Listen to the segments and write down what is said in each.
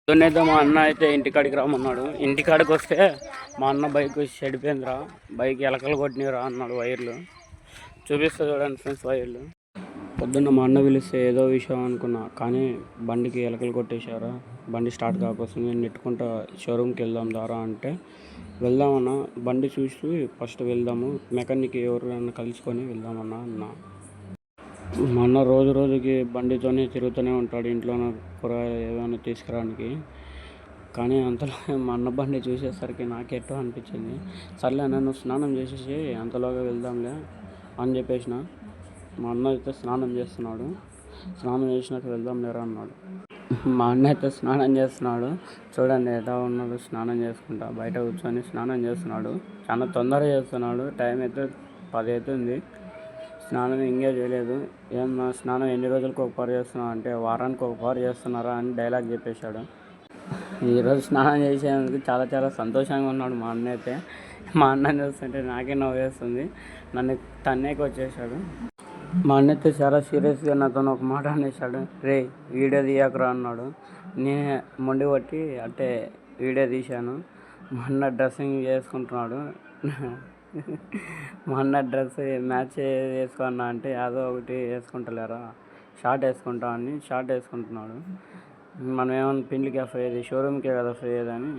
పొద్దున్నైతే మా అన్న అయితే ఇంటికాడికి రమ్మన్నాడు. ఇంటికాడికి వస్తే మా అన్న బైక్ చెడిపోయిందిరా, బైక్ ఎలకలు కొట్టినరా అన్నాడు. వైర్లు చూపిస్తా చూడండి ఫ్రెండ్స్. వైర్లు పొద్దున్న మా అన్న పిలిస్తే ఏదో విషయం అనుకున్నా, కానీ బండికి ఎలకలు కొట్టేశారా, బండి స్టార్ట్ కాకొస్తుంది, నేను నెట్టుకుంటా షోరూమ్కి వెళ్దాం దారా అంటే వెళ్దామన్నా. బండి చూసి ఫస్ట్ వెళ్దాము, మెకానిక్ ఎవరైనా కలుసుకొని వెళ్దామన్నా అన్న. మా అన్న రోజు రోజుకి బండితోనే తిరుగుతూనే ఉంటాడు ఇంట్లో కూరగాయలు ఏమైనా తీసుకురానికి. కానీ అంతలో మా అన్న బండి చూసేసరికి నాకెట్టో అనిపించింది. సర్లే నన్ను స్నానం చేసేసి అంతలోగా వెళ్దాంలే అని చెప్పేసిన. మా అన్న అయితే స్నానం చేస్తున్నాడు. స్నానం చేసినాక వెళ్దాం లేరా అన్నాడు. మా అన్న అయితే స్నానం చేస్తున్నాడు. చూడండి ఎలా ఉన్నాడు, స్నానం చేసుకుంటా బయట కూర్చొని స్నానం చేస్తున్నాడు. చాలా తొందరగా చేస్తున్నాడు. టైం అయితే 10 అవుతుంది. స్నానం ఇంకా చేయలేదు. ఏమన్నా స్నానం ఎన్ని రోజులకు ఒకసారి చేస్తున్నావు అంటే వారానికి ఒకసారి చేస్తున్నారా అని డైలాగ్ చెప్పేశాడు. ఈరోజు స్నానం చేసేందుకు చాలా చాలా సంతోషంగా ఉన్నాడు మా అన్న అయితే. మా అన్న చూస్తుంటే నాకే నవ్వేస్తుంది. నన్ను తన్నేకి వచ్చేసాడు. మా అన్న అయితే చాలా సీరియస్గా నాతో ఒక మాట అనేసాడు. రే వీడియో తీయకురా అన్నాడు. నేనే మొండి కొట్టి అంటే వీడియో తీశాను. మా అన్న డ్రెస్సింగ్ చేసుకుంటున్నాడు. మా అన్న డ్రెస్ మ్యాచ్ వేసుకున్నా అంటే ఏదో ఒకటి వేసుకుంటలేరా, షార్ట్ వేసుకుంటా అని షార్ట్ వేసుకుంటున్నాడు. మనం ఏమన్నా పిండికి పోయేది, షోరూమ్కే కదా పోయేదని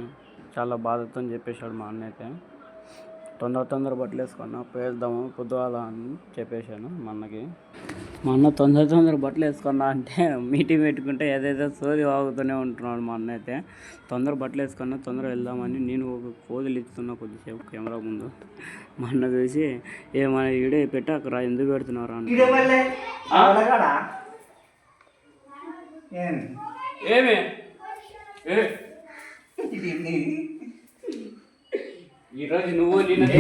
చాలా బాధతో చెప్పేశాడు మా అన్న అయితే. తొందర బట్టలు వేసుకున్నా పోయేద్దాము పొద్దుగాల అని చెప్పేశాను మా అన్నకి. మా అన్న తొందర బట్టలు వేసుకున్నా అంటే మీటింగ్ పెట్టుకుంటే ఏదైతే సోది వాగుతూనే ఉంటున్నాడు మా అన్న అయితే. తొందర బట్టలు వేసుకున్నా, తొందర వెళ్దామని నేను ఒక పోజులు ఇస్తున్నా కొద్దిసేపు కెమెరా ముందు. మా అన్న చూసి ఏమైనా వీడియో పెట్టాకరా, ఎందుకు పెడుతున్నారా అని.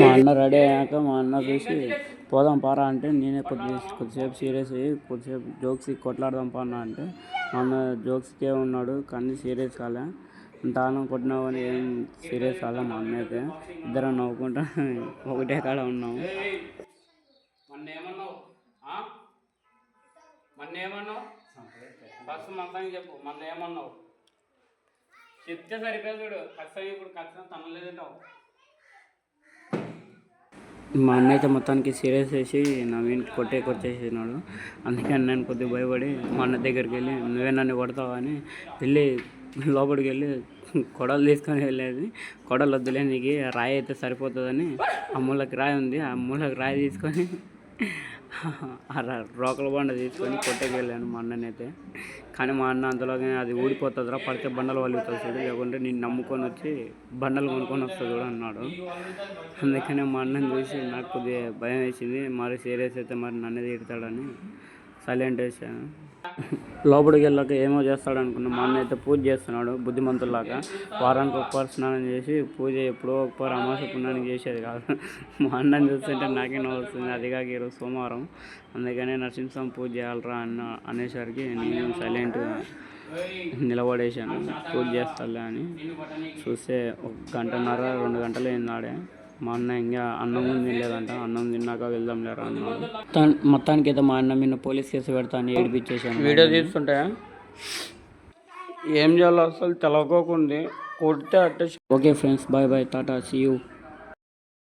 మా అన్న రెడీ అయ్యాక మా అన్న చూసి పోదాం పారా అంటే నేనే కొద్దిసేపు సీరియస్ అయ్యి కొద్దిసేపు జోక్స్ కొట్లాడదాం పానా అంటే మా అన్న జోక్స్కే ఉన్నాడు, కానీ సీరియస్ కాలే. తాను కొట్టినావు అని ఏం సీరియస్ కాలే మా అన్న అయితే. ఇద్దరం నవ్వుకుంటా ఒకటే కాడ ఉన్నాము. చెప్పు మొన్న ఏమన్నావు చెప్తే సరిపోయాడు. ఖచ్చితంగా ఇప్పుడు ఖచ్చితంగా తనలేదంటావు. మా అన్న అయితే మొత్తానికి సీరియస్ చేసి నా వీనికి కొట్టేసినాడు. అందుకే నేను కొద్దిగా భయపడి మా అన్న దగ్గరికి వెళ్ళి నువ్వే నన్ను కొడతావా అని వెళ్ళి లోపలికి వెళ్ళి కొడలు తీసుకొని వెళ్ళేది. కొడలు వద్దులే, నీకు రాయి అయితే సరిపోతుందని ఆ మూలకి రాయి ఉంది, ఆ మూలకి రాయి తీసుకొని రోకల బండ తీసుకొని కొట్టేకి వెళ్ళాను మా అన్ననైతే. కానీ మా అన్న అంతలోనే అది ఊడిపోతుందిరా, పడితే బండలు వలుగుతుంది చూడు, లేకుంటే నేను నమ్ముకొని వచ్చి బండలు కొనుక్కొని వస్తుంది కూడా అన్నాడు. అందుకనే మా అన్నని చూసి నాకు కొద్దిగా భయం వేసింది. మరి సీరియస్ అయితే మరి నన్ను తిడతాడని సైలెంట్ వేసాను. లోపలికి వెళ్ళాక ఏమో చేస్తాడు అనుకున్నా. మా అన్న అయితే పూజ చేస్తున్నాడు బుద్ధిమంతుల్లాగా. వారానికి ఒకసారి స్నానం చేసి పూజ ఎప్పుడో ఒకసారి అమాస పుణ్యానికి చేసేది కాదు. మా అన్నని చూస్తుంటే నాకే నవ్వుతుంది. అదిగాక ఈరోజు సోమవారం, అందుకనే నరసింహస్వామి పూజ చేయాలరా అనేసరికి నేను సైలెంట్గా నిలబడేశాను. పూజ చేస్తాలే అని చూస్తే 1 గంటన్నర 2 గంటలు అయింది ఆడే. మా అన్న ఇంకా అన్నం తినలేదంట. అన్నం తిన్నాక వెళ్దాం లేరా అన్నాడు. మొత్తానికి అయితే మా అన్న మీద పోలీస్ కేసు పెడతా అని ఏడిపించేసాను. వీడియో తీస్తుంటే ఏం చేయాలో అసలు తెలవకోకుంది, కొడితే అట్టే. Okay friends, bye tata, see you.